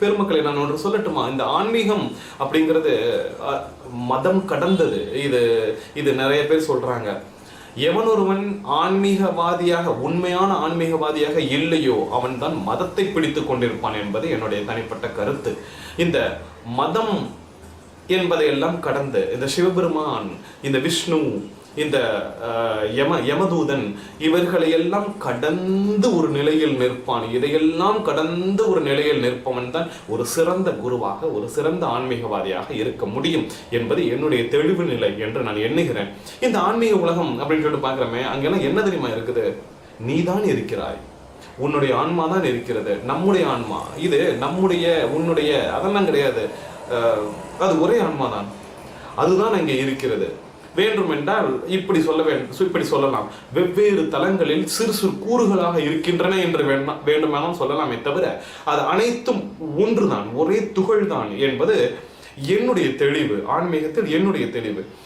பெருமக்களை நான் ஒன்று சொல்லட்டுமா? இந்த ஆன்மீகம் அப்படிங்கிறது மதம் கடந்தது. இது இது நிறைய பேர் சொல்றாங்க. எவன் ஒருவன் ஆன்மீகவாதியாக, உண்மையான ஆன்மீகவாதியாக இல்லையோ அவன் தான் மதத்தை பிடித்து கொண்டிருப்பான் என்பது என்னுடைய தனிப்பட்ட கருத்து. இந்த மதம் என்பதையெல்லாம் கடந்து இந்த சிவபெருமான், இந்த விஷ்ணு, இந்த யமதூதன் இவர்களை எல்லாம் கடந்து ஒரு நிலையில் நிற்பான். இதையெல்லாம் கடந்து ஒரு நிலையில் நிற்பவன் தான் ஒரு சிறந்த குருவாக, ஒரு சிறந்த ஆன்மீகவாதியாக இருக்க முடியும் என்பது என்னுடைய தெளிவு நிலை என்று நான் எண்ணுகிறேன். இந்த ஆன்மீக உலகம் அப்படின்னு சொல்லிட்டு பார்க்குறமே, அங்கெல்லாம் என்ன தெரியுமா இருக்குது? நீதான் இருக்கிறாய், உன்னுடைய ஆன்மா தான் இருக்கிறது, நம்முடைய ஆன்மா. இது நம்முடைய உன்னுடைய அதெல்லாம் கிடையாது. அது ஒரே ஆன்மா தான், அதுதான் அங்கே இருக்கிறது. வேண்டுமென்றால் இப்படி இப்படி சொல்லலாம், வெவ்வேறு தலங்களில் சிறு சிறு கூறுகளாக இருக்கின்றன என்று வேண்டுமானால் சொல்லலாமே தவிர அது அனைத்தும் ஒன்றுதான், ஒரே துகள் தான் என்பது என்னுடைய தெளிவு. ஆன்மீகத்தில் என்னுடைய தெளிவு.